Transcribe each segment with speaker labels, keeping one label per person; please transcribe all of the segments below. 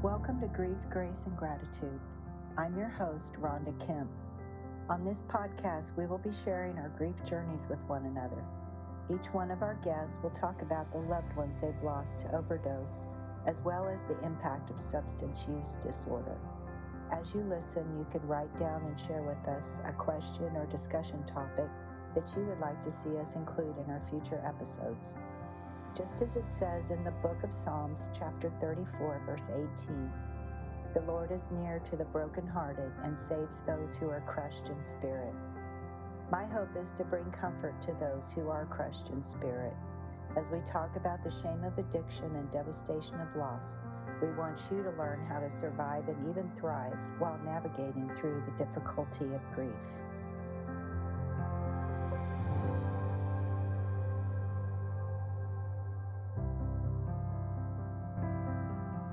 Speaker 1: Welcome to Grief, Grace, and Gratitude. I'm your host, Rhonda Kemp. On this podcast, we will be sharing our grief journeys with one another. Each one of our guests will talk about the loved ones they've lost to overdose, as well as the impact of substance use disorder. As you listen, you could write down and share with us a question or discussion topic that you would like to see us include in our future episodes. Just as it says in the book of Psalms, chapter 34, verse 18, "The Lord is near to the brokenhearted and saves those who are crushed in spirit." My hope is to bring comfort to those who are crushed in spirit. As we talk about the shame of addiction and devastation of loss, we want you to learn how to survive and even thrive while navigating through the difficulty of grief.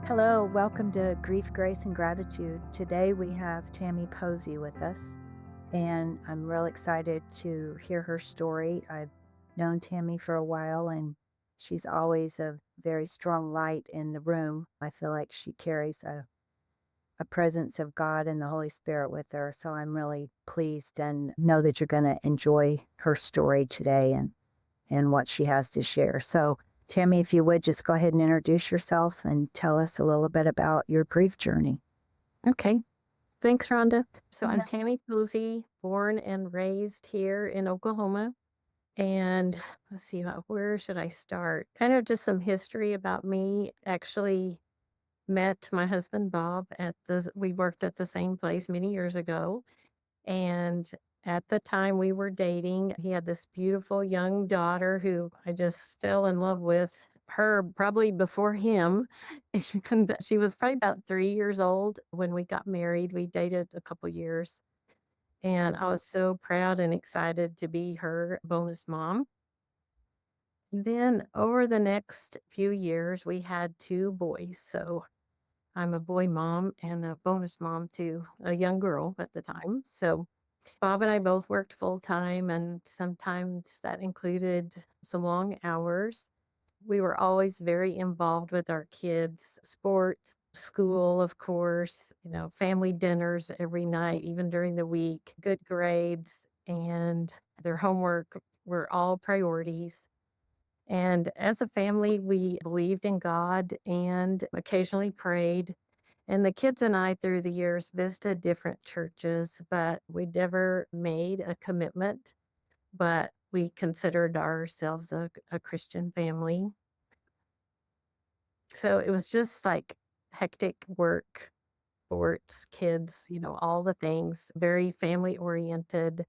Speaker 1: Hello, welcome to Grief, Grace, and Gratitude. Today we have Tammy Posey with us, and I'm real excited to hear her story. I've known Tammy for a while, and she's always a very strong light in the room. I feel like she carries a presence of God and the Holy Spirit with her, so I'm really pleased and know that you're going to enjoy her story today and what she has to share. So Tammy, if you would just go ahead and introduce yourself and tell us a little bit about your grief journey.
Speaker 2: Okay. Thanks, Rhonda. So I'm Tammy Posey, born and raised here in Oklahoma. And let's see, where should I start? Kind of just some history about me. Actually met my husband, Bob, we worked at the same place many years ago. And at the time we were dating, he had this beautiful young daughter who I just fell in love with her probably before him. She was probably about 3 years old when we got married. We dated a couple years. And I was so proud and excited to be her bonus mom. Then over the next few years, we had 2 boys. So I'm a boy mom and a bonus mom to a young girl at the time. So Bob and I both worked full time, and sometimes that included some long hours. We were always very involved with our kids' sports, school, of course, family dinners every night, even during the week, good grades, and their homework were all priorities. And as a family, we believed in God and occasionally prayed. And the kids and I, through the years, visited different churches, but we never made a commitment. But we considered ourselves a Christian family. So it was just like hectic work, sports, kids, all the things, very family oriented.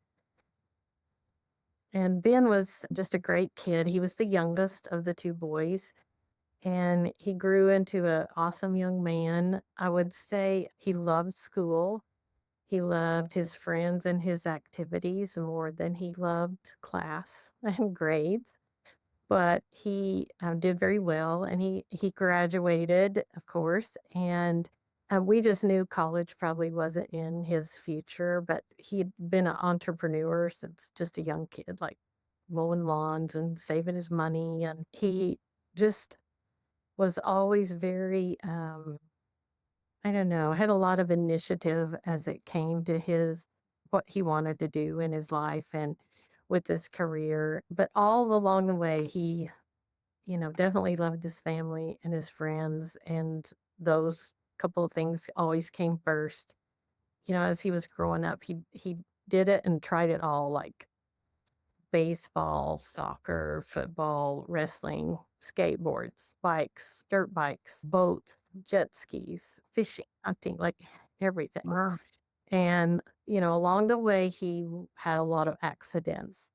Speaker 2: And Ben was just a great kid. He was the youngest of the 2 boys. And he grew into an awesome young man. I would say he loved school. He loved his friends and his activities more than he loved class and grades. But he did very well, and he graduated, of course. And we just knew college probably wasn't in his future, but he'd been an entrepreneur since just a young kid, like mowing lawns and saving his money. And he just was always very, I don't know, had a lot of initiative as it came to what he wanted to do in his life and with his career. But all along the way, he, definitely loved his family and his friends. And those couple of things always came first. As he was growing up, he did it and tried it all, like baseball, soccer, football, wrestling, skateboards, bikes, dirt bikes, boats, jet skis, fishing, hunting, like everything.
Speaker 1: Wow.
Speaker 2: And, along the way, he had a lot of accidents.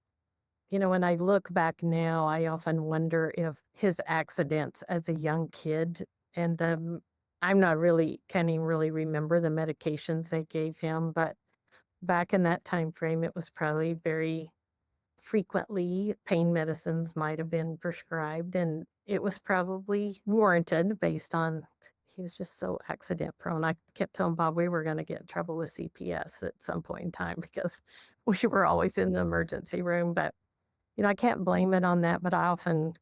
Speaker 2: When I look back now, I often wonder if his accidents as a young kid and can't even really remember the medications they gave him, but back in that time frame, it was probably very frequently pain medicines might have been prescribed, and it was probably warranted based on he was just so accident prone. I kept telling Bob we were going to get in trouble with CPS at some point in time because we were always in the emergency room. But, I can't blame it on that, but I often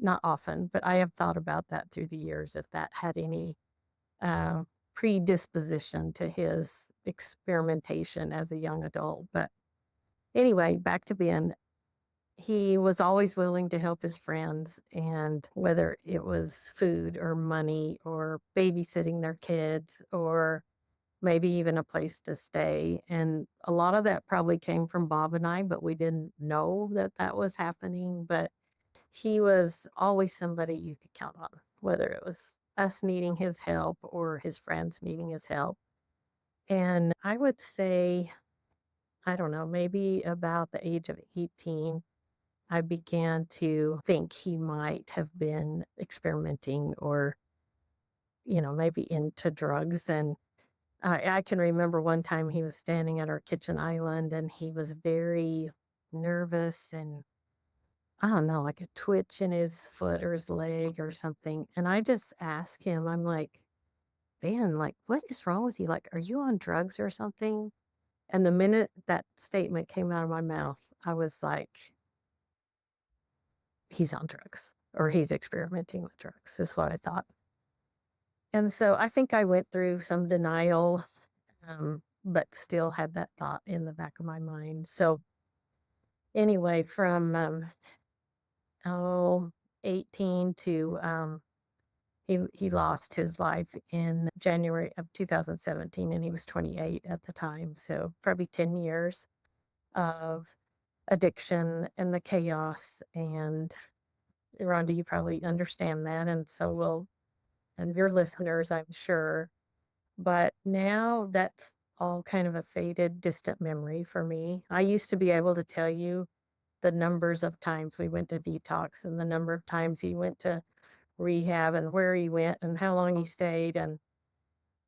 Speaker 2: not often, but I have thought about that through the years, if that had any uh, predisposition to his experimentation as a young adult. But anyway, back to Ben. He was always willing to help his friends, and whether it was food or money or babysitting their kids or maybe even a place to stay. And a lot of that probably came from Bob and I, but we didn't know that that was happening. But he was always somebody you could count on, whether it was us needing his help or his friends needing his help. And I would say, I don't know, maybe about the age of 18, I began to think he might have been experimenting or, maybe into drugs. And I can remember one time he was standing at our kitchen island and he was very nervous and I don't know, like a twitch in his foot or his leg or something. And I just asked him, I'm like, "Van, like, what is wrong with you? Like, are you on drugs or something?" And the minute that statement came out of my mouth, I was like, he's on drugs or he's experimenting with drugs, is what I thought. And so I think I went through some denial, but still had that thought in the back of my mind. So anyway, from oh, 18 to he lost his life in January of 2017, and he was 28 at the time. So probably 10 years of addiction and the chaos. And Rhonda, you probably understand that, and so will and your listeners, I'm sure. But now that's all kind of a faded, distant memory for me. I used to be able to tell you the numbers of times we went to detox and the number of times he went to rehab and where he went and how long he stayed and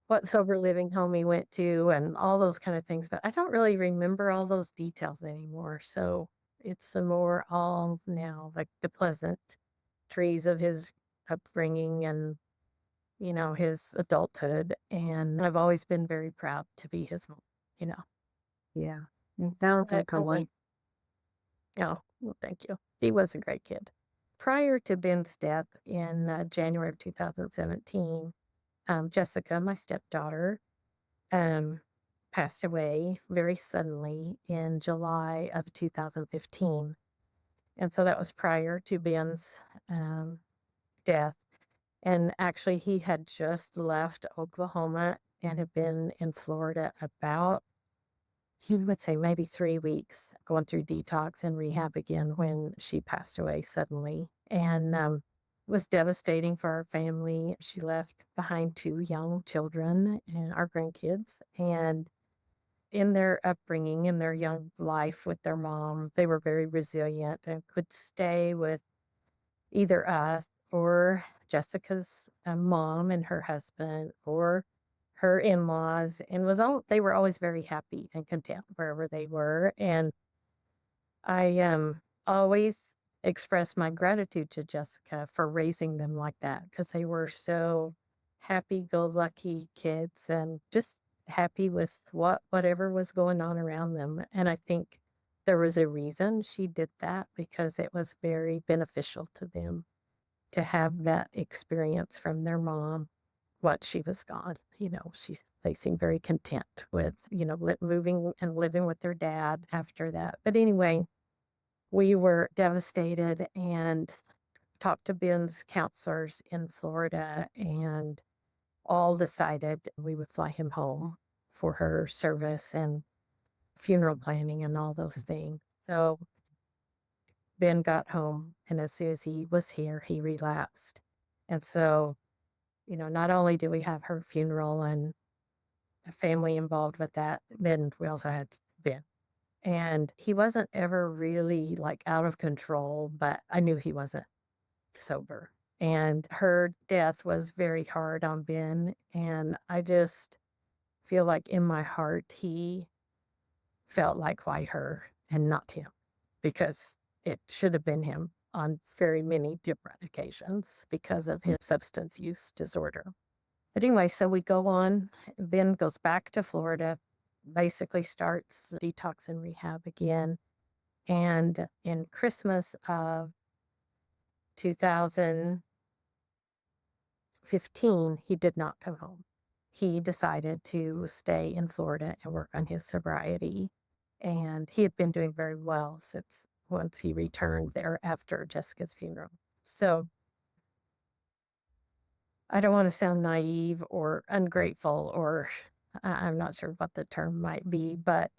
Speaker 2: what sober living home he went to and all those kind of things. But I don't really remember all those details anymore. So it's a more all now like the pleasant trees of his upbringing and his adulthood. And I've always been very proud to be his mom, you know.
Speaker 1: Yeah. It sounds like a
Speaker 2: Well, thank you. He was a great kid. Prior to Ben's death in January of 2017, Jessica, my stepdaughter, um, passed away very suddenly in July of 2015. And so that was prior to Ben's death. And actually, he had just left Oklahoma and had been in Florida about, he would say, maybe 3 weeks, going through detox and rehab again when she passed away suddenly. And it was devastating for our family. She left behind 2 young children and our grandkids. And in their upbringing, in their young life with their mom, they were very resilient and could stay with either us or Jessica's mom and her husband or her in-laws, and they were always very happy and content wherever they were. And I always expressed my gratitude to Jessica for raising them like that because they were so happy-go-lucky kids and just happy with whatever was going on around them. And I think there was a reason she did that because it was very beneficial to them to have that experience from their mom once she was gone. They seemed very content with, moving and living with their dad after that. But anyway, we were devastated and talked to Ben's counselors in Florida and all decided we would fly him home for her service and funeral planning and all those things. So Ben got home, and as soon as he was here, he relapsed. And so, not only do we have her funeral and a family involved with that, then we also had Ben. And he wasn't ever really like out of control, but I knew he wasn't sober. And her death was very hard on Ben. And I just feel like in my heart, he felt like why her and not him, because it should have been him on very many different occasions because of his substance use disorder. But anyway, so we go on. Ben goes back to Florida, basically starts detox and rehab again. And in Christmas of 2000, 2015, he did not come home. He decided to stay in Florida and work on his sobriety. And he had been doing very well since once he returned there after Jessica's funeral. So I don't want to sound naive or ungrateful, or I'm not sure what the term might be, but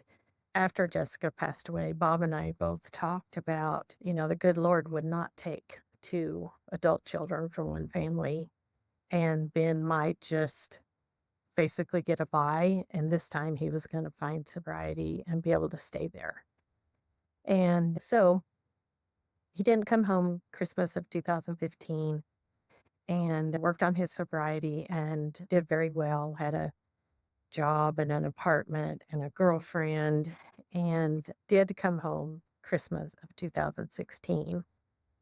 Speaker 2: after Jessica passed away, Bob and I both talked about, the good Lord would not take two adult children from one family, and Ben might just basically get a by. And this time he was going to find sobriety and be able to stay there. And so he didn't come home Christmas of 2015 and worked on his sobriety and did very well, had a job and an apartment and a girlfriend, and did come home Christmas of 2016.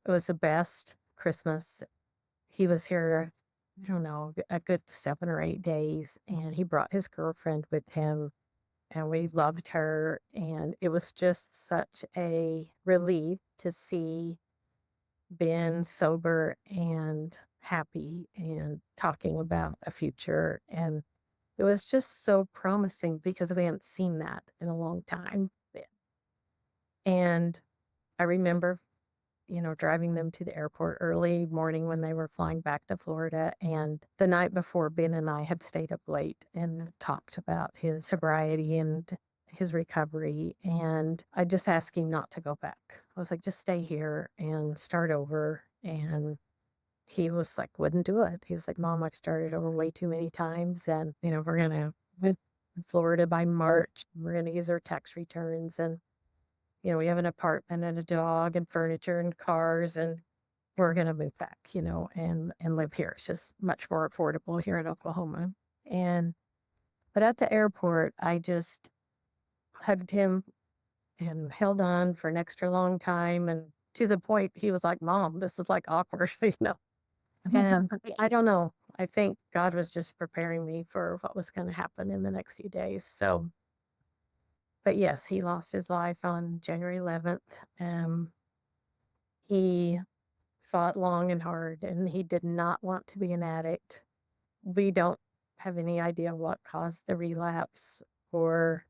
Speaker 2: It was the best Christmas. He was here, I don't know, a good 7 or 8 days, and he brought his girlfriend with him, and we loved her. And it was just such a relief to see Ben sober and happy and talking about a future. And it was just so promising because we hadn't seen that in a long time. And I remember, driving them to the airport early morning when they were flying back to Florida. And the night before, Ben and I had stayed up late and talked about his sobriety and his recovery. And I just asked him not to go back. I was like, just stay here and start over. And he was like, wouldn't do it. He was like, Mom, I've started over way too many times. And, we're going to move to Florida by March. We're going to use our tax returns. And, we have an apartment and a dog and furniture and cars. And we're going to move back, and live here. It's just much more affordable here in Oklahoma. But at the airport, I just hugged him and held on for an extra long time. And to the point, he was like, Mom, this is like awkward, And I don't know. I think God was just preparing me for what was going to happen in the next few days. So, but yes, he lost his life on January 11th. He fought long and hard, and he did not want to be an addict. We don't have any idea what caused the relapse or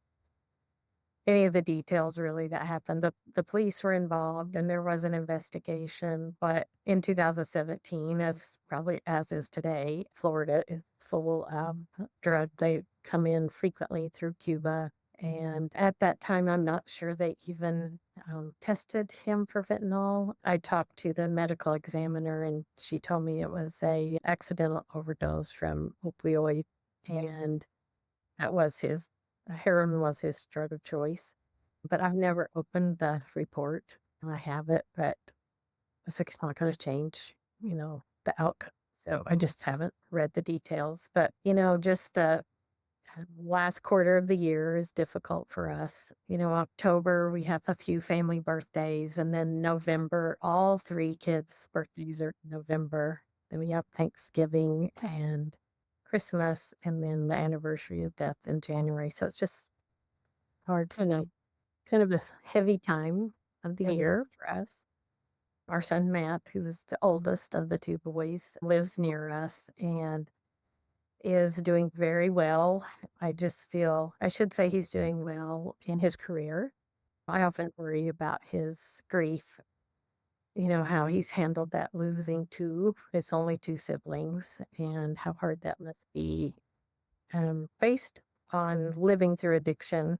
Speaker 2: any of the details really that happened. The police were involved and there was an investigation, but in 2017, as is today, Florida is full of drug. They come in frequently through Cuba. And at that time, I'm not sure they even tested him for fentanyl. I talked to the medical examiner and she told me it was a accidental overdose from opioid, and that was heroin was his drug of choice. But I've never opened the report. I have it, but it's not going to change, the outcome. So I just haven't read the details. But, just the last quarter of the year is difficult for us. October, we have a few family birthdays. And then November, all three kids' birthdays are November. Then we have Thanksgiving and Christmas, and then the anniversary of death in January. So it's just hard, kind of a heavy time of the year for us. Our son Matt, who is the oldest of the two boys, lives near us and is doing very well. I should say he's doing well in his career. I often worry about his grief, how he's handled that, losing his only two siblings, and how hard that must be. Based on living through addiction,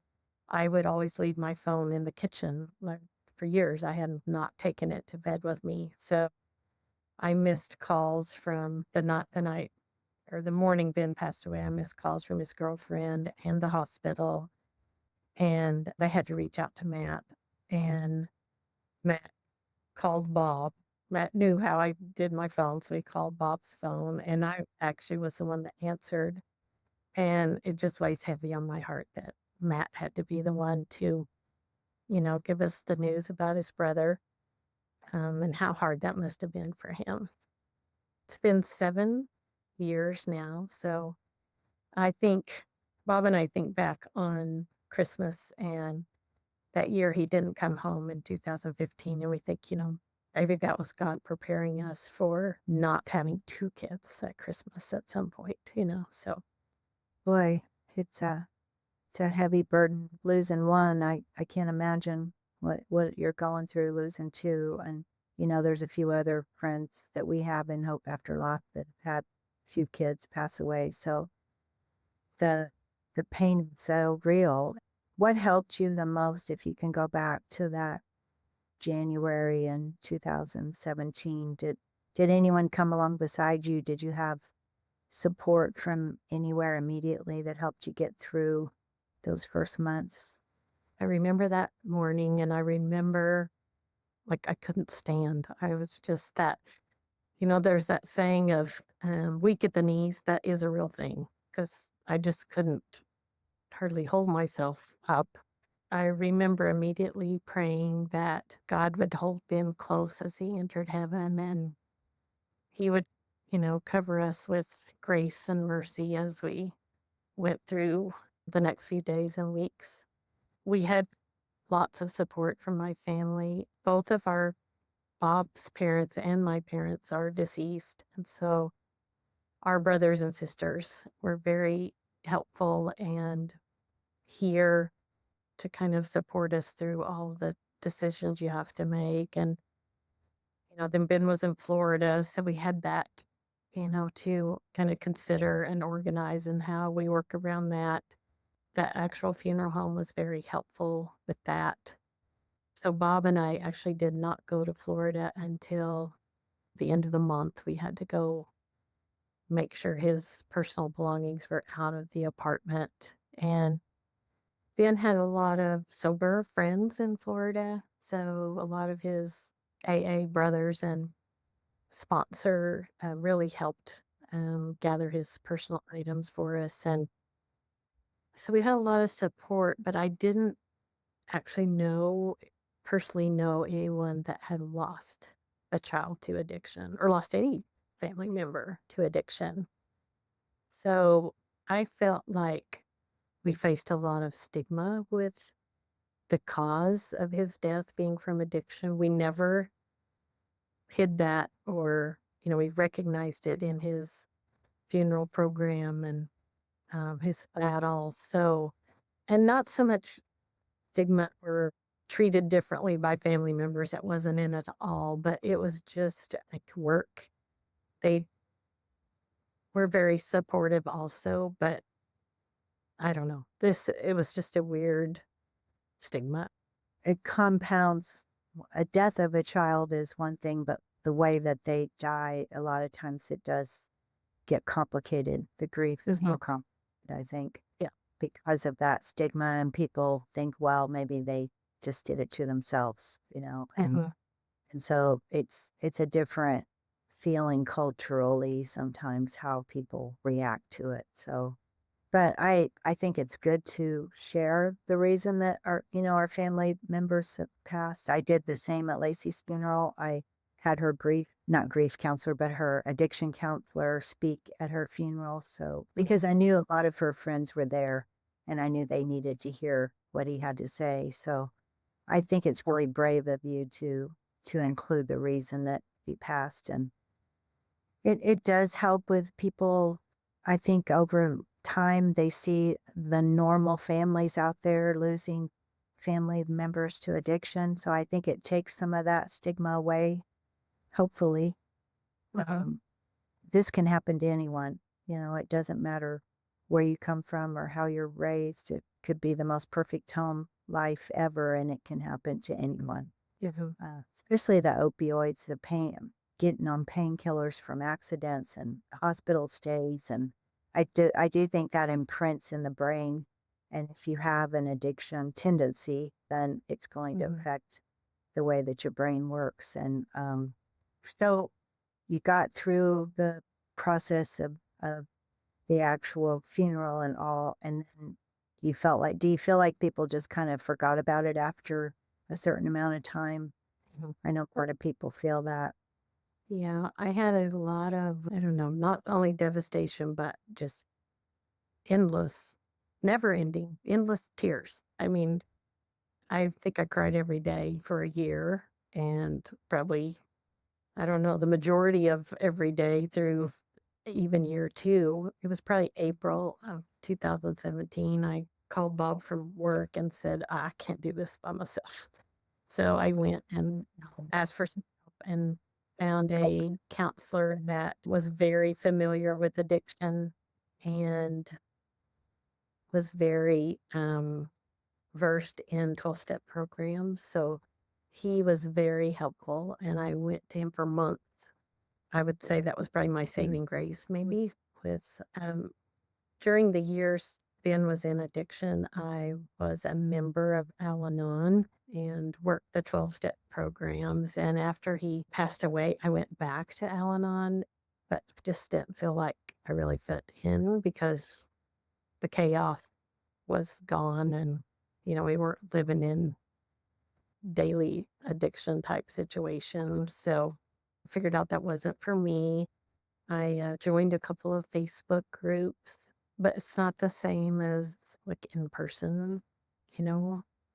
Speaker 2: I would always leave my phone in the kitchen. Like, for years, I had not taken it to bed with me. So I missed calls from the night or the morning Ben passed away. I missed calls from his girlfriend and the hospital. And they had to reach out to Matt. And Matt called Bob. Matt knew how I did my phone, so he called Bob's phone. And I actually was the one that answered. And it just weighs heavy on my heart that Matt had to be the one to, give us the news about his brother, and how hard that must have been for him. It's been 7 years now. So I think Bob and I think back on Christmas and that year he didn't come home in 2015. And we think, I think that was God preparing us for not having two kids at Christmas at some point. So
Speaker 3: Boy, it's a heavy burden losing one. I can't imagine what you're going through losing two. And, there's a few other friends that we have in Hope After Life that have had a few kids pass away. So the the pain is so real. What helped you the most, if you can go back to that January in 2017? Did anyone come along beside you? Did you have support from anywhere immediately that helped you get through those first months?
Speaker 2: I remember that morning, and I remember like I couldn't stand. I was just there's that saying of weak at the knees. That is a real thing because I just couldn't hardly hold myself up. I remember immediately praying that God would hold Ben close as he entered heaven, and he would, cover us with grace and mercy as we went through the next few days and weeks. We had lots of support from my family. Both of Bob's parents and my parents are deceased. And so our brothers and sisters were very helpful and here to kind of support us through all the decisions you have to make. And, then Ben was in Florida, so we had that, to kind of consider and organize and how we work around that. That actual funeral home was very helpful with that. So Bob and I actually did not go to Florida until the end of the month. We had to go make sure his personal belongings were out of the apartment. And Ben had a lot of sober friends in Florida. So a lot of his AA brothers and sponsor really helped gather his personal items for us. And so we had a lot of support, but I didn't actually personally know anyone that had lost a child to addiction or lost any family member to addiction. So I felt like we faced a lot of stigma with the cause of his death being from addiction. We never hid that, or, we recognized it in his funeral program and his battles. So, and not so much stigma or treated differently by family members. That wasn't in it at all, but it was just like work. They were very supportive also, but I don't know. It was just a weird stigma.
Speaker 3: It compounds. A death of a child is one thing, but the way that they die, a lot of times it does get complicated. The grief is more complicated, I think.
Speaker 2: Yeah.
Speaker 3: Because of that stigma, and people think, well, maybe they just did it to themselves, and so it's a different feeling culturally sometimes how people react to it. So, but I think it's good to share the reason that our family members have passed. I did the same at Lacey's funeral. I had her not grief counselor, but her addiction counselor speak at her funeral. So, because I knew a lot of her friends were there and I knew they needed to hear what he had to say. So I think it's really brave of you to include the reason that he passed. And it does help with people. I think over time they see the normal families out there losing family members to addiction. So I think it takes some of that stigma away, hopefully. This can happen to anyone. It doesn't matter where you come from or how you're raised. It could be the most perfect home life ever, and it can happen to anyone. Especially the opioids, the pain, getting on painkillers from accidents and hospital stays. And I do think that imprints in the brain. And if you have an addiction tendency, then it's going to affect the way that your brain works. And so you got through the process of the actual funeral and all, and then do you feel like people just kind of forgot about it after a certain amount of time? I know part of people feel that.
Speaker 2: Yeah, I had a lot of, I don't know, not only devastation, but just endless, never ending, endless tears. I mean, I think I cried every day for a year and probably I don't know, the majority of every day through even year 2. It was probably April of 2017. I called Bob from work and said, I can't do this by myself. So I went and asked for some help and found a counselor that was very familiar with addiction and was very versed in 12-step programs. So he was very helpful, and I went to him for months. I would say that was probably my saving grace, maybe. With during the years Ben was in addiction, I was a member of Al-Anon and worked the 12-step programs. And after he passed away, I went back to Al-Anon, but just didn't feel like I really fit in because the chaos was gone, and we weren't living in daily addiction type situations. So I figured out that wasn't for me. I joined a couple of Facebook groups, but it's not the same as like in person,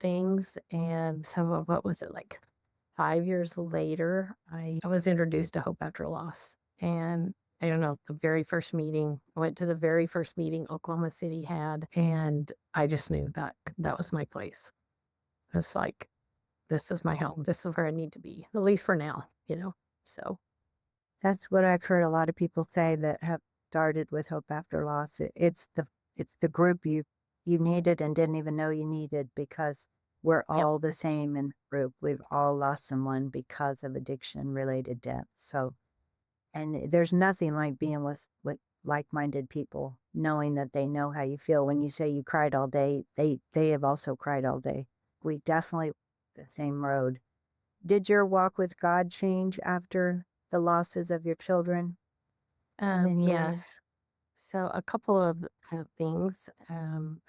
Speaker 2: things. And so what was it, like 5 years later, I was introduced to Hope After Loss. And I don't know, I went to the very first meeting Oklahoma City had, and I just knew that that was my place. It's like, this is my home. This is where I need to be, at least for now, so.
Speaker 3: That's what I've heard a lot of people say that have started with Hope After Loss. It's the group you needed and didn't even know you needed, because we're
Speaker 2: Yep.
Speaker 3: all the same in the group. We've all lost someone because of addiction-related death. So, and there's nothing like being with like-minded people, knowing that they know how you feel. When you say you cried all day, they have also cried all day. We definitely the same road. Did your walk with God change after the losses of your children? In any way?
Speaker 2: Yes. So a couple of things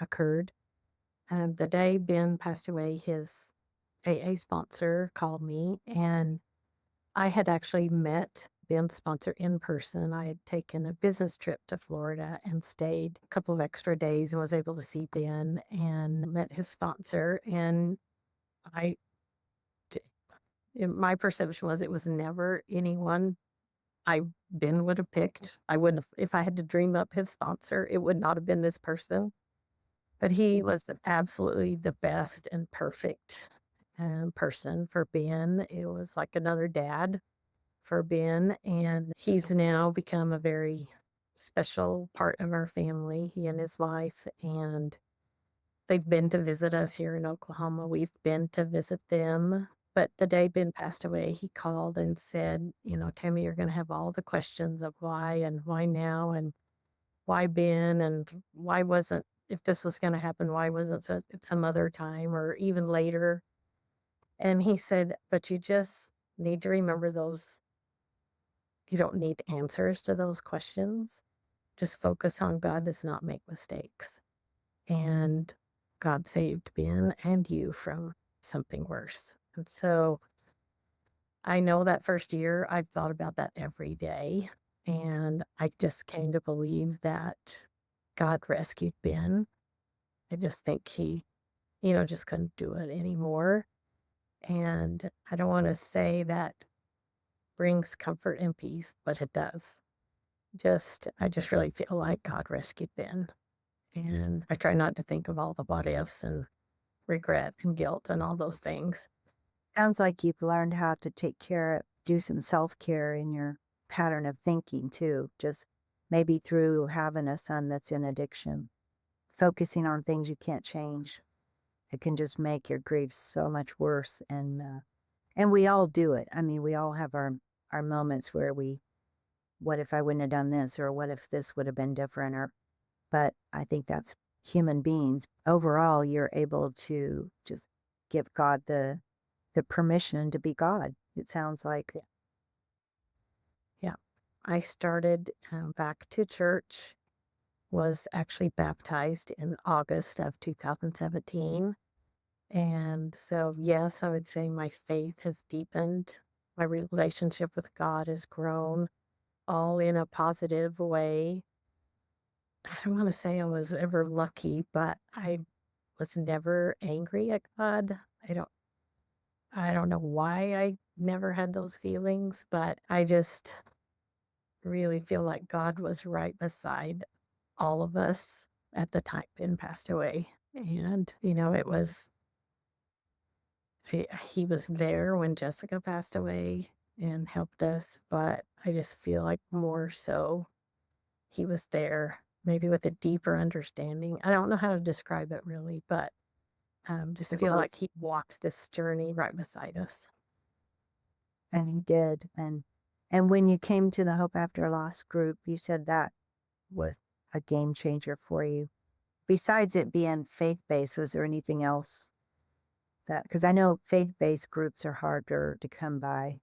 Speaker 2: occurred. The day Ben passed away, his AA sponsor called me, and I had actually met Ben's sponsor in person. I had taken a business trip to Florida and stayed a couple of extra days and was able to see Ben and met his sponsor. And I, my perception was it was never anyone Ben would have picked. I wouldn't have, if I had to dream up his sponsor, it would not have been this person. But he was absolutely the best and perfect person for Ben. It was like another dad for Ben, and he's now become a very special part of our family, he and his wife, and they've been to visit us here in Oklahoma. We've been to visit them. But the day Ben passed away, he called and said, Tammy, you're going to have all the questions of why and why now and why Ben and why wasn't, if this was going to happen, why wasn't it some other time or even later? And he said, but you just need to remember those. You don't need answers to those questions. Just focus on God does not make mistakes. And God saved Ben and you from something worse. And so I know that first year I thought about that every day. And I just came to believe that God rescued Ben. I just think he, just couldn't do it anymore. And I don't want to say that brings comfort and peace, but it does. I just really feel like God rescued Ben. And I try not to think of all the what ifs and regret and guilt and all those things.
Speaker 3: Sounds like you've learned how to do some self-care in your pattern of thinking too, just maybe through having a son that's in addiction, focusing on things you can't change. It can just make your grief so much worse. And we all do it. I mean, we all have our moments where what if I wouldn't have done this, or what if this would have been different, but I think that's human beings. Overall, you're able to just give God the permission to be God. It sounds like.
Speaker 2: Yeah. I started back to church, was actually baptized in August of 2017. And so, yes, I would say my faith has deepened. My relationship with God has grown, all in a positive way. I don't want to say I was ever lucky, but I was never angry at God. I don't know why I never had those feelings, but I just really feel like God was right beside all of us at the time Ben passed away. And, it was, he was there when Jessica passed away and helped us, but I just feel like more so he was there, maybe with a deeper understanding. I don't know how to describe it really, but just feel like he walked this journey right beside us.
Speaker 3: And he did. And when you came to the Hope After Loss group, you said that was a game changer for you. Besides it being faith-based, was there anything else that, because I know faith-based groups are harder to come by.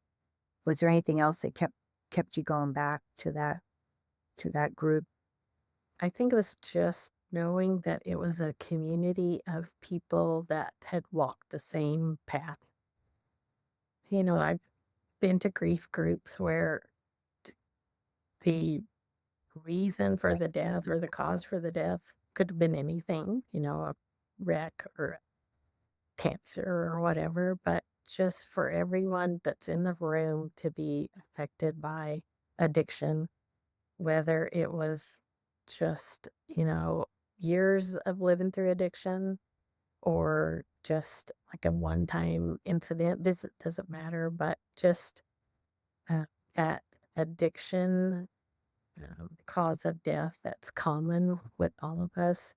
Speaker 3: Was there anything else that kept you going back to that group?
Speaker 2: I think it was just knowing that it was a community of people that had walked the same path. I've been to grief groups where the reason for the death or the cause for the death could have been anything, a wreck or cancer or whatever, but just for everyone that's in the room to be affected by addiction, whether it was just, years of living through addiction or just like a one-time incident, this doesn't matter, but just that addiction cause of death that's common with all of us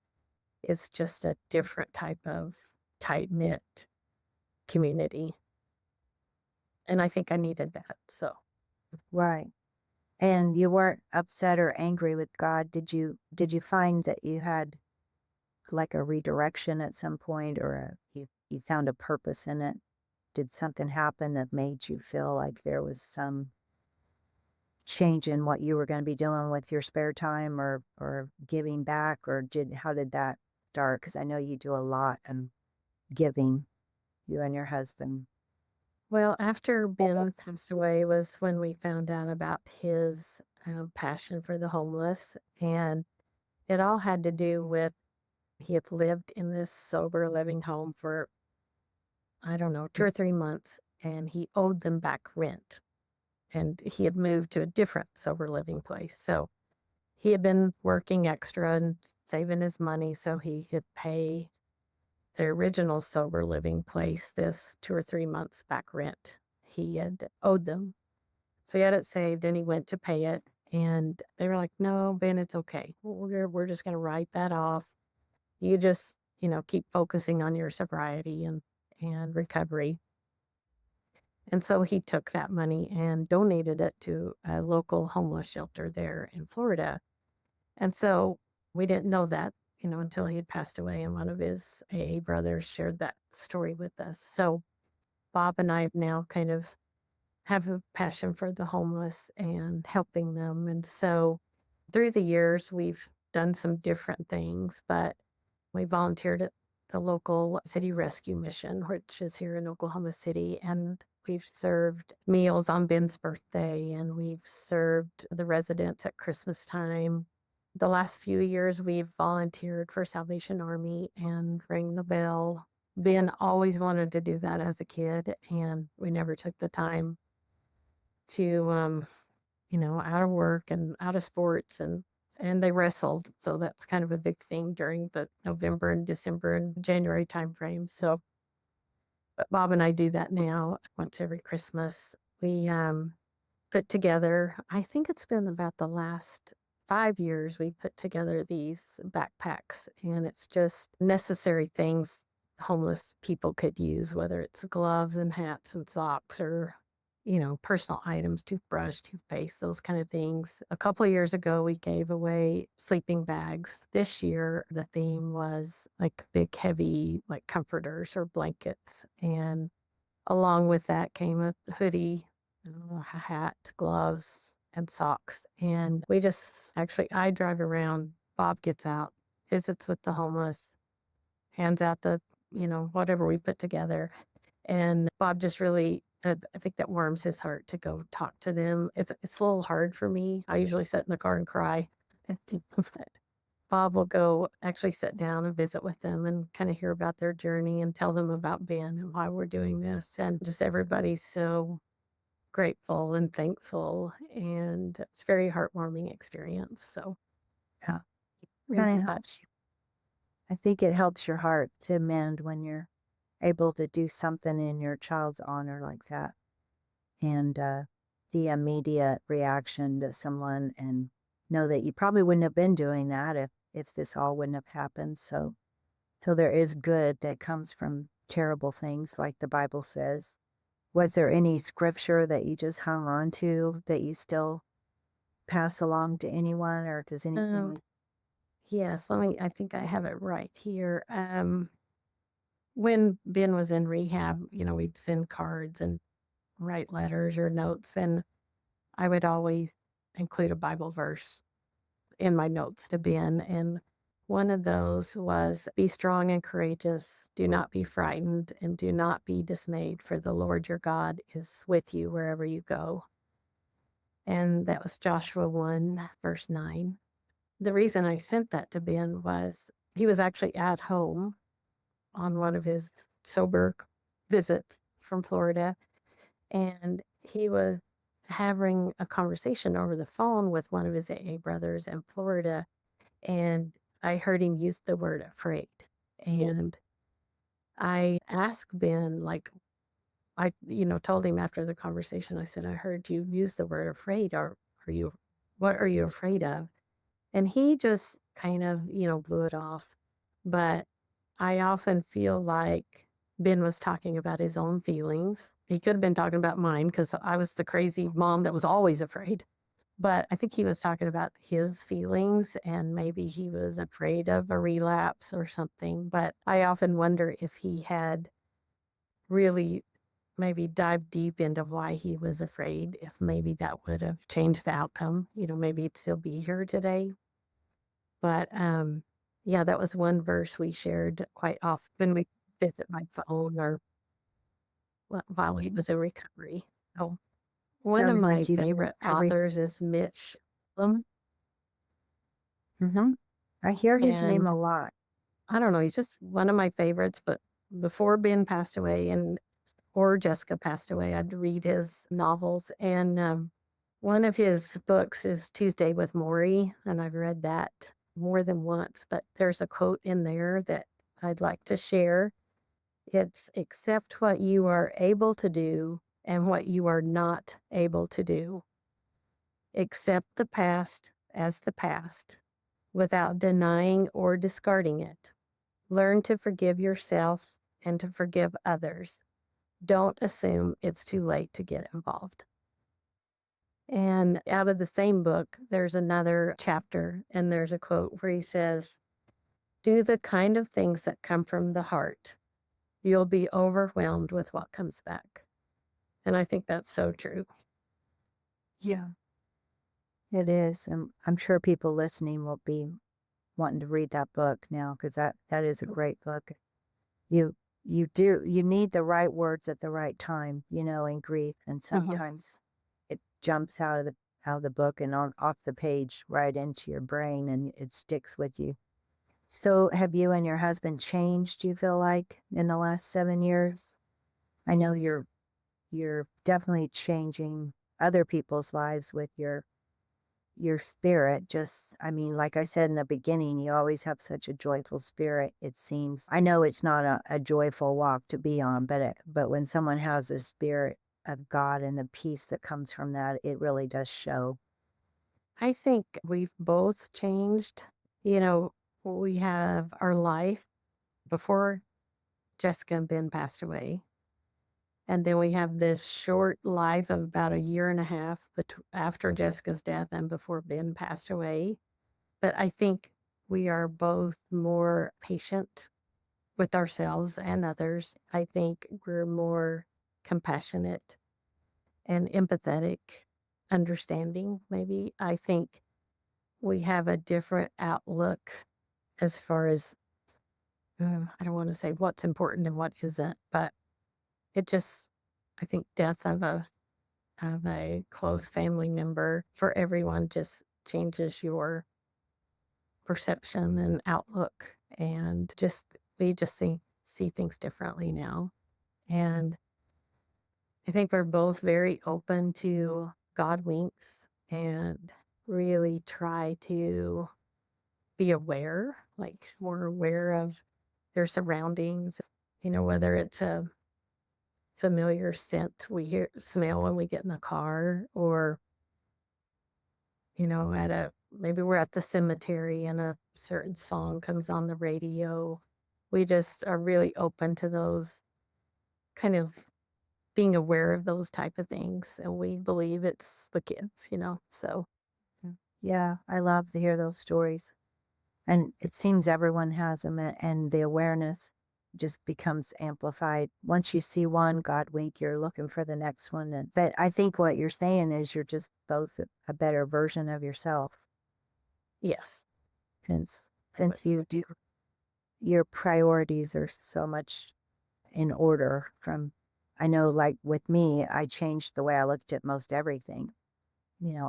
Speaker 2: is just a different type of tight-knit community. And I think I needed that. So,
Speaker 3: Right. And you weren't upset or angry with God. Did you find that you had like a redirection at some point, or you found a purpose in it? Did something happen that made you feel like there was some change in what you were going to be doing with your spare time, or giving back, or how did that start? Because I know you do a lot in giving, you and your husband.
Speaker 2: well, after Ben passed away was when we found out about his passion for the homeless. And it all had to do with he had lived in this sober living home for, I don't know, 2 or 3 months, and he owed them back rent. And he had moved to a different sober living place. So he had been working extra and saving his money so he could pay the original sober living place this 2 or 3 months back rent he had owed them. So he had it saved and he went to pay it. And they were like, no, Ben, it's okay. We're just going to write that off. You just, keep focusing on your sobriety and recovery. And so he took that money and donated it to a local homeless shelter there in Florida. And so we didn't know that, until he had passed away. And one of his AA brothers shared that story with us. So Bob and I now kind of have a passion for the homeless and helping them. And so through the years, we've done some different things, but we volunteered at the local city rescue mission, which is here in Oklahoma City. And we've served meals on Ben's birthday, and we've served the residents at Christmas time. The last few years, we've volunteered for Salvation Army and Ring the Bell. Ben always wanted to do that as a kid, and we never took the time to, out of work and out of sports, and they wrestled. So that's kind of a big thing during the November and December and January timeframe. So, but Bob and I do that now once every Christmas. We put together, I think it's been about the last 5 years, we put together these backpacks, and it's just necessary things homeless people could use, whether it's gloves and hats and socks or personal items, toothbrush, toothpaste, those kind of things. A couple of years ago, we gave away sleeping bags. This year, the theme was like big, heavy, like comforters or blankets. And along with that came a hoodie, a hat, gloves, and socks. And we just I drive around, Bob gets out, visits with the homeless, hands out the, whatever we put together. And Bob just really, I think that warms his heart to go talk to them. It's a little hard for me. I usually sit in the car and cry. But Bob will go actually sit down and visit with them and kind of hear about their journey and tell them about Ben and why we're doing this. And just everybody's so grateful and thankful. And it's a very heartwarming experience. So,
Speaker 3: Yeah.
Speaker 2: really
Speaker 3: Kind of
Speaker 2: touched.
Speaker 3: helps. I think it helps your heart to mend when you're able to do something in your child's honor like that. And the immediate reaction to someone, and know that you probably wouldn't have been doing that if this all wouldn't have happened. So there is good that comes from terrible things, like the Bible says. Was there any scripture that you just hung on to that you still pass along to anyone, or does anything
Speaker 2: Um,
Speaker 3: like?
Speaker 2: yes, I think I have it right here. When Ben was in rehab, we'd send cards and write letters or notes, and I would always include a Bible verse in my notes to Ben. And one of those was, "Be strong and courageous. Do not be frightened and do not be dismayed, for the Lord your God is with you wherever you go." And that was Joshua 1, verse 9. The reason I sent that to Ben was he was actually at home on one of his sober visits from Florida, and he was having a conversation over the phone with one of his AA brothers in Florida, and I heard him use the word afraid. And I asked Ben, like, I, told him after the conversation, I said, "I heard you use the word afraid. What are you afraid of?" And he just kind of, blew it off. But I often feel like Ben was talking about his own feelings. He could have been talking about mine because I was the crazy mom that was always afraid. But I think he was talking about his feelings, and maybe he was afraid of a relapse or something. But I often wonder if he had really maybe dived deep into why he was afraid, if maybe that would have changed the outcome. Maybe he'd still be here today. But yeah, that was one verse we shared quite often when we visit my phone or while he was in recovery. Oh, one of
Speaker 3: Sounds
Speaker 2: my
Speaker 3: like you did
Speaker 2: favorite
Speaker 3: everything.
Speaker 2: authors is Mitch Albom,
Speaker 3: I hear his name
Speaker 2: and
Speaker 3: a lot.
Speaker 2: I don't know, he's just one of my favorites. But before Ben passed away or Jessica passed away, I'd read his novels. And one of his books is Tuesday with Morrie, and I've read that more than once. But there's a quote in there that I'd like to share. It's, "Accept what you are able to do and what you are not able to do. Accept the past as the past without denying or discarding it. Learn to forgive yourself and to forgive others. Don't assume it's too late to get involved." And out of the same book, there's another chapter, and there's a quote where he says, "Do the kind of things that come from the heart. You'll be overwhelmed with what comes back." And I think that's so true.
Speaker 3: Yeah, it is. And I'm sure people listening will be wanting to read that book now, because that is a great book. You you need the right words at the right time, in grief, and sometimes it jumps out of the book and off the page right into your brain, and it sticks with you. So have you and your husband changed, you feel like, in the last 7 years? I know
Speaker 2: Yes.
Speaker 3: you're definitely changing other people's lives with your spirit. Just, I mean, like I said in the beginning, you always have such a joyful spirit, it seems. I know it's not a joyful walk to be on, but when someone has the spirit of God and the peace that comes from that, it really does show.
Speaker 2: I think we've both changed. We have our life before Jessica and Ben passed away. And then we have this short life of about a year and a half after Jessica's death and before Ben passed away. But I think we are both more patient with ourselves and others. I think we're more compassionate and empathetic, understanding, maybe. I think we have a different outlook as far as, I don't want to say what's important and what isn't, but it just, I think death of a close family member for everyone just changes your perception and outlook, and we just see things differently now. And I think we're both very open to God winks and really try to be aware, like we're aware of their surroundings, whether it's a familiar scent we smell when we get in the car, or, maybe we're at the cemetery and a certain song comes on the radio. We just are really open to those, kind of being aware of those type of things. And we believe it's the kids, so.
Speaker 3: Yeah, I love to hear those stories. And it seems everyone has them, and the awareness just becomes amplified. Once you see one God wink, you're looking for the next one. But I think what you're saying is you're just both a better version of yourself.
Speaker 2: Yes.
Speaker 3: Since you do, your priorities are so much in order from, I know, like with me, I changed the way I looked at most everything,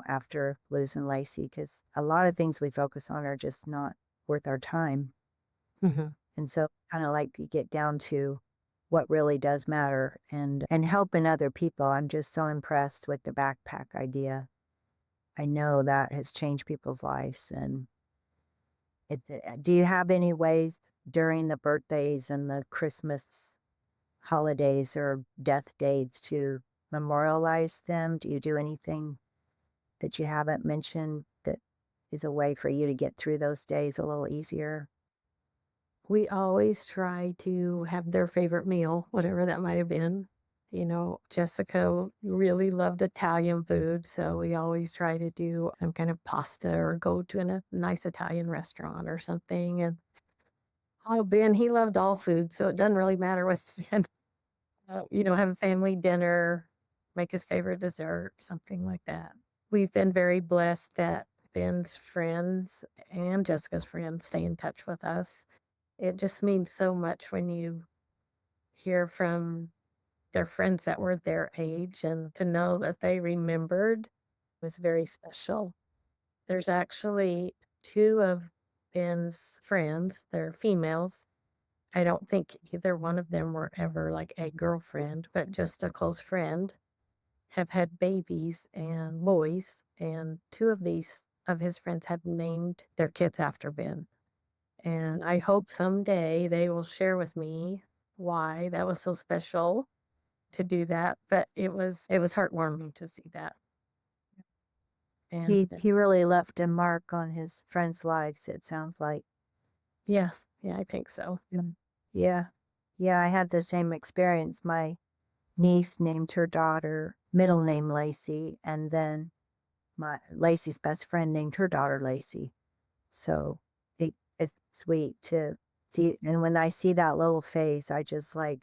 Speaker 3: after losing Lacey, because a lot of things we focus on are just not worth our time.
Speaker 2: Mm-hmm.
Speaker 3: And so kind of like you get down to what really does matter and helping other people. I'm just so impressed with the backpack idea. I know that has changed people's lives. And do you have any ways during the birthdays and the Christmas holidays or death dates to memorialize them? Do you do anything that you haven't mentioned that is a way for you to get through those days a little easier?
Speaker 2: We always try to have their favorite meal, whatever that might have been. Jessica really loved Italian food, so we always try to do some kind of pasta or go to a nice Italian restaurant or something. And Ben, he loved all food, so it doesn't really matter what's, have a family dinner, make his favorite dessert, something like that. We've been very blessed that Ben's friends and Jessica's friends stay in touch with us. It just means so much when you hear from their friends that were their age, and to know that they remembered was very special. There's actually two of Ben's friends, they're females. I don't think either one of them were ever like a girlfriend, but just a close friend, have had babies and boys, and two of his friends have named their kids after Ben. And I hope someday they will share with me why that was so special to do that. But it was heartwarming to see that. And
Speaker 3: He really left a mark on his friends' lives, it sounds like.
Speaker 2: yeah, I think so.
Speaker 3: Yeah. Yeah, I had the same experience. My niece named her daughter middle name Lacey, and then Lacey's best friend named her daughter Lacey. So it's sweet to see. And when I see that little face, I just I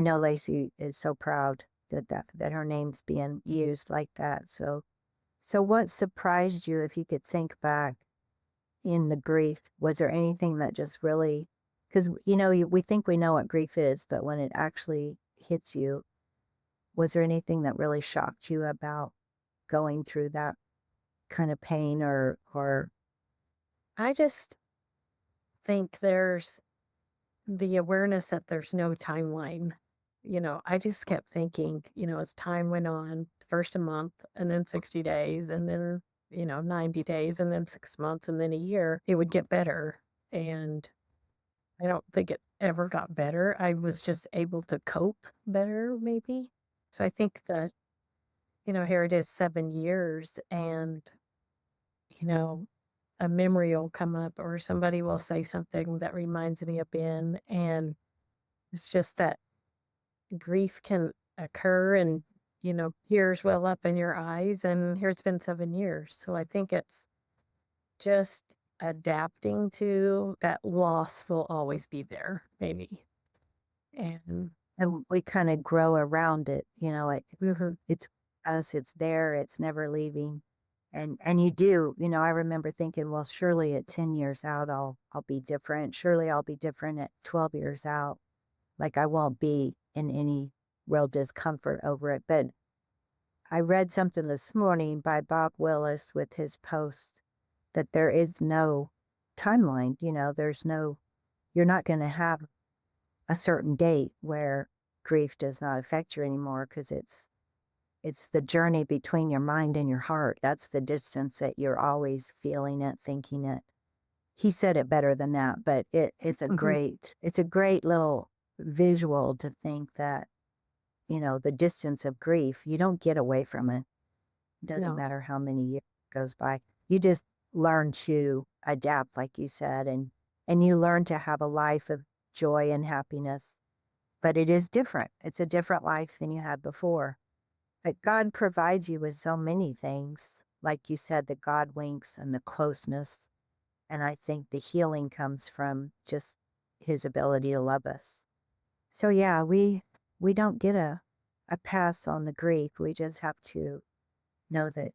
Speaker 3: know Lacey is so proud that her name's being used like that. So what surprised you, if you could think back in the grief? Was there anything that just really, because, we think we know what grief is, but when it actually hits you, was there anything that really shocked you about going through that kind of pain or
Speaker 2: I just think there's the awareness that there's no timeline. I just kept thinking, as time went on, first a month and then 60 days and then, 90 days and then 6 months and then a year, it would get better. And I don't think it ever got better. I was just able to cope better, maybe. So I think that, here it is 7 years, and, a memory will come up or somebody will say something that reminds me of Ben. And it's just that grief can occur and, tears well up in your eyes. And here it's been 7 years. So I think it's just adapting to that loss will always be there, maybe. And
Speaker 3: we kind of grow around it, it's us, it's there, it's never leaving. And you do, I remember thinking, well, surely at 10 years out, I'll be different. Surely I'll be different at 12 years out. Like I won't be in any real discomfort over it. But I read something this morning by Bob Willis with his post that there is no timeline. You're not going to have a certain date where grief does not affect you anymore, because it's the journey between your mind and your heart. That's the distance that you're always feeling it, thinking it. He said it better than that, but it's a great little visual to think that, the distance of grief, you don't get away from it. It doesn't
Speaker 2: No.
Speaker 3: matter how many years goes by. You just learn to adapt, like you said, and you learn to have a life of joy and happiness. But it is different. It's a different life than you had before. But God provides you with so many things. Like you said, the God winks and the closeness. And I think the healing comes from just his ability to love us. So yeah, we don't get a pass on the grief. We just have to know that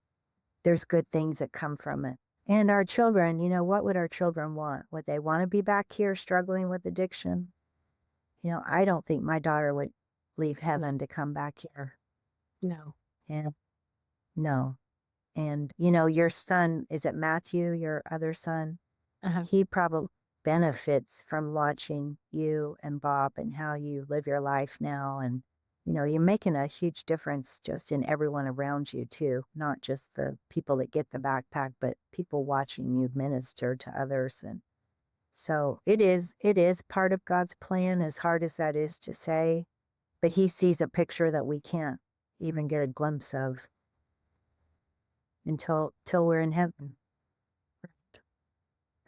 Speaker 3: there's good things that come from it. And our children, what would our children want? Would they want to be back here struggling with addiction? I don't think my daughter would leave heaven to come back here.
Speaker 2: No.
Speaker 3: And no. And, your son, is it Matthew, your other son?
Speaker 2: Uh-huh.
Speaker 3: He probably benefits from watching you and Bob and how you live your life now. And, you're making a huge difference just in everyone around you too, not just the people that get the backpack, but people watching you minister to others. And so it is part of God's plan, as hard as that is to say, but he sees a picture that we can't even get a glimpse of until we're in heaven.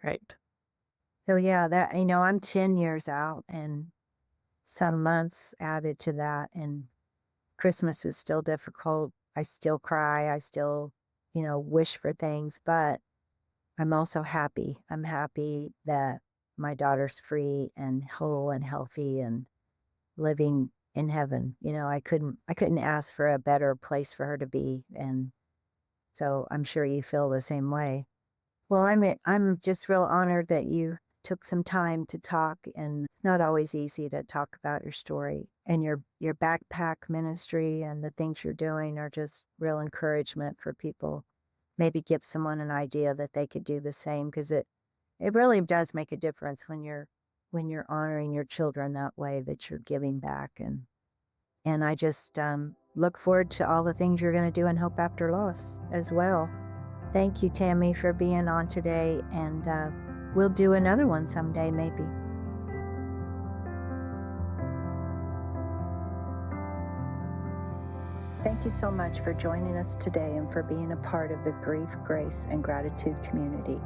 Speaker 2: Right.
Speaker 3: So yeah, that, I'm 10 years out and some months added to that, and Christmas is still difficult. I still cry. I still, wish for things, but I'm also happy. I'm happy that my daughter's free and whole and healthy and living in heaven. I couldn't ask for a better place for her to be. And so I'm sure you feel the same way. Well, I'm just real honored that you took some time to talk, and it's not always easy to talk about your story, and your backpack ministry and the things you're doing are just real encouragement for people. Maybe give someone an idea that they could do the same, because it really does make a difference when you're honoring your children that way, that you're giving back. And I just look forward to all the things you're going to do in Hope After Loss as well. Thank you, Tammy, for being on today, and we'll do another one someday, maybe.
Speaker 1: Thank you so much for joining us today and for being a part of the Grief, Grace, and Gratitude community.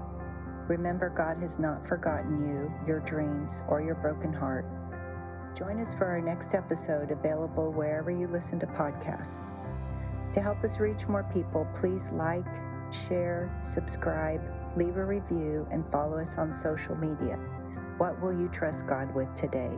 Speaker 1: Remember, God has not forgotten you, your dreams, or your broken heart. Join us for our next episode, available wherever you listen to podcasts. To help us reach more people, please like, share, subscribe, leave a review, and follow us on social media. What will you trust God with today?